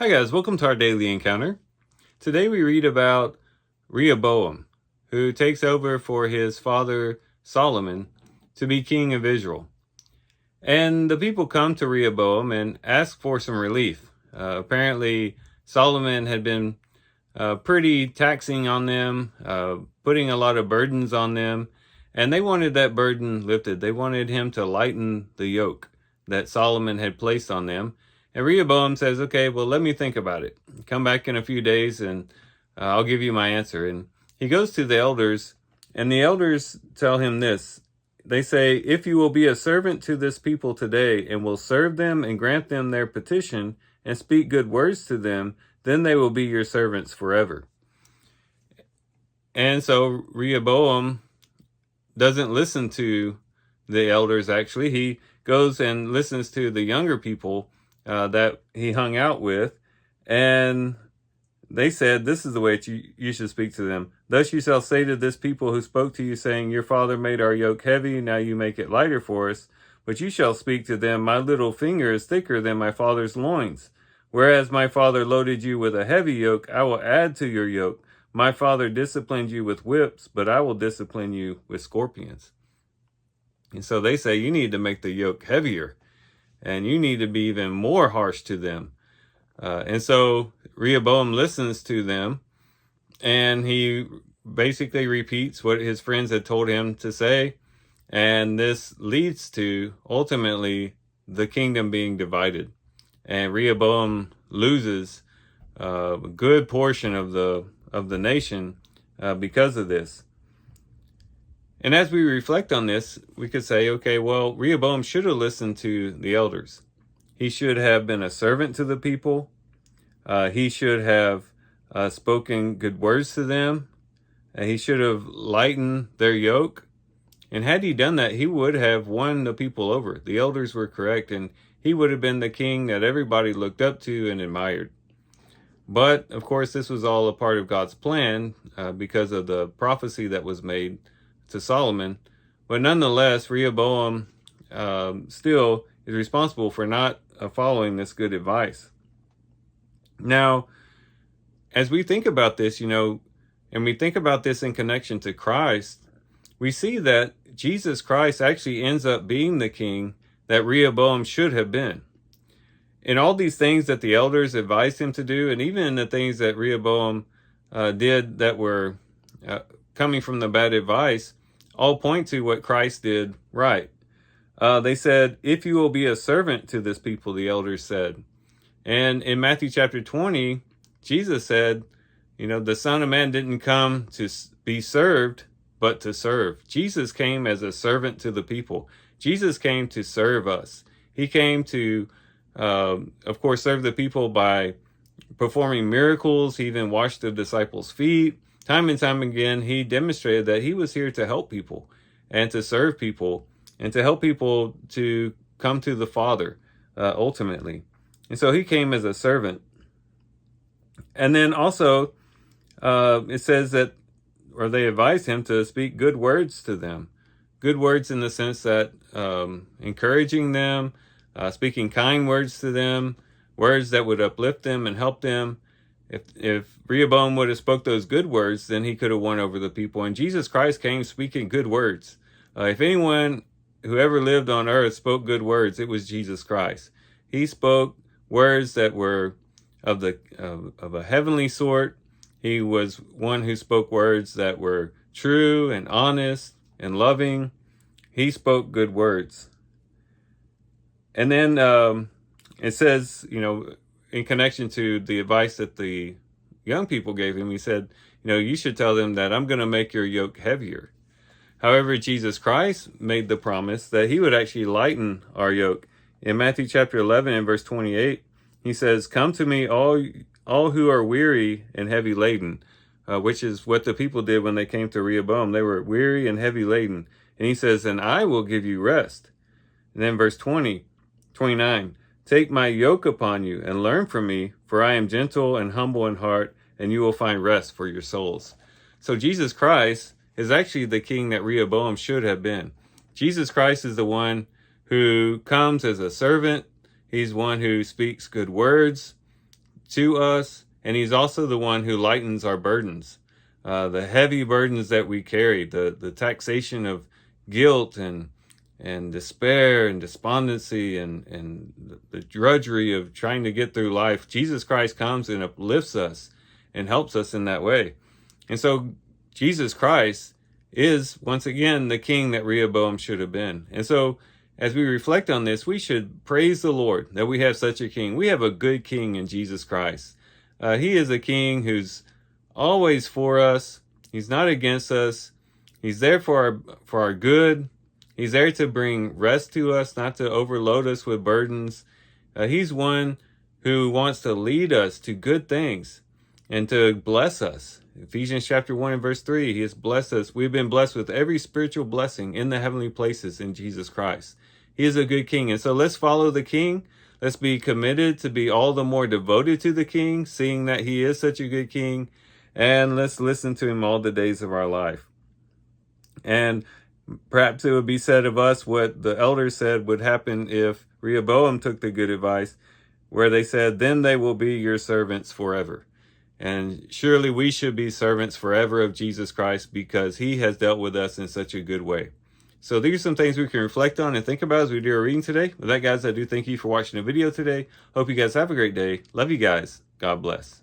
Hi guys, welcome to our daily encounter. Today we read about Rehoboam, who takes over for his father Solomon to be king of Israel. And the people come to Rehoboam and ask for some relief. Apparently Solomon had been pretty taxing on them, putting a lot of burdens on them, and they wanted that burden lifted. They wanted him to lighten the yoke that Solomon had placed on them. And Rehoboam says, okay, well, let me think about it. Come back in a few days and I'll give you my answer. And he goes to the elders, and the elders tell him this. They say, if you will be a servant to this people today and will serve them and grant them their petition and speak good words to them, then they will be your servants forever. And so Rehoboam doesn't listen to the elders, actually. He goes and listens to the younger people that he hung out with, and they said, this is the way you should speak to them. Thus you shall say to this people who spoke to you, saying, your father made our yoke heavy, now you make it lighter for us. But you shall speak to them, my little finger is thicker than my father's loins. Whereas my father loaded you with a heavy yoke, I will add to your yoke. My father disciplined you with whips, but I will discipline you with scorpions. And so they say, you need to make the yoke heavier, and you need to be even more harsh to them. And so Rehoboam listens to them, and he basically repeats what his friends had told him to say. And this leads to ultimately the kingdom being divided. And Rehoboam loses a good portion of the nation because of this. And as we reflect on this, we could say, okay, well, Rehoboam should have listened to the elders. He should have been a servant to the people. He should have spoken good words to them. He should have lightened their yoke. And had he done that, he would have won the people over. The elders were correct, and he would have been the king that everybody looked up to and admired. But, of course, this was all a part of God's plan because of the prophecy that was made to Solomon. But nonetheless, Rehoboam still is responsible for not following this good advice. Now, as we think about this, and we think about this in connection to Christ, we see that Jesus Christ actually ends up being the king that Rehoboam should have been. In all these things that the elders advised him to do, and even in the things that Rehoboam did that were coming from the bad advice, all point to what Christ did right. They said, if you will be a servant to this people, the elders said. And in Matthew chapter 20, Jesus said, the Son of Man didn't come to be served, but to serve. Jesus came as a servant to the people. Jesus came to serve us. He came to, of course, serve the people by performing miracles. He even washed the disciples' feet. Time and time again, he demonstrated that he was here to help people and to serve people and to help people to come to the Father ultimately. And so he came as a servant. And then also, it says that, or they advised him to speak good words to them. Good words in the sense that encouraging them, speaking kind words to them, words that would uplift them and help them. If Rehoboam would have spoke those good words, then he could have won over the people. And Jesus Christ came speaking good words. If anyone who ever lived on earth spoke good words, it was Jesus Christ. He spoke words that were of a heavenly sort. He was one who spoke words that were true and honest and loving. He spoke good words. And then it says, in connection to the advice that the young people gave him, he said, you should tell them that I'm going to make your yoke heavier. However, Jesus Christ made the promise that he would actually lighten our yoke. In Matthew chapter 11 and verse 28, he says, come to me, all who are weary and heavy laden, which is what the people did when they came to Rehoboam. They were weary and heavy laden. And he says, and I will give you rest. And then verse 29, take my yoke upon you and learn from me, for I am gentle and humble in heart, and you will find rest for your souls. So Jesus Christ is actually the king that Rehoboam should have been. Jesus Christ is the one who comes as a servant. He's one who speaks good words to us, and he's also the one who lightens our burdens. The heavy burdens that we carry, the taxation of guilt and despair and despondency and the drudgery of trying to get through life. Jesus Christ comes and uplifts us and helps us in that way. And so Jesus Christ is, once again, the king that Rehoboam should have been. And so as we reflect on this, we should praise the Lord that we have such a king. We have a good king in Jesus Christ. He is a king who's always for us. He's not against us. He's there for our good. He's there to bring rest to us, not to overload us with burdens. He's one who wants to lead us to good things and to bless us. Ephesians chapter 1 and verse 3, he has blessed us. We've been blessed with every spiritual blessing in the heavenly places in Jesus Christ. He is a good king. And so let's follow the king. Let's be committed to be all the more devoted to the king, seeing that he is such a good king. And let's listen to him all the days of our life. And perhaps it would be said of us what the elders said would happen if Rehoboam took the good advice, where they said, then they will be your servants forever. And surely we should be servants forever of Jesus Christ because he has dealt with us in such a good way. So these are some things we can reflect on and think about as we do our reading today. With that, guys, I do thank you for watching the video today. Hope you guys have a great day. Love you guys. God bless.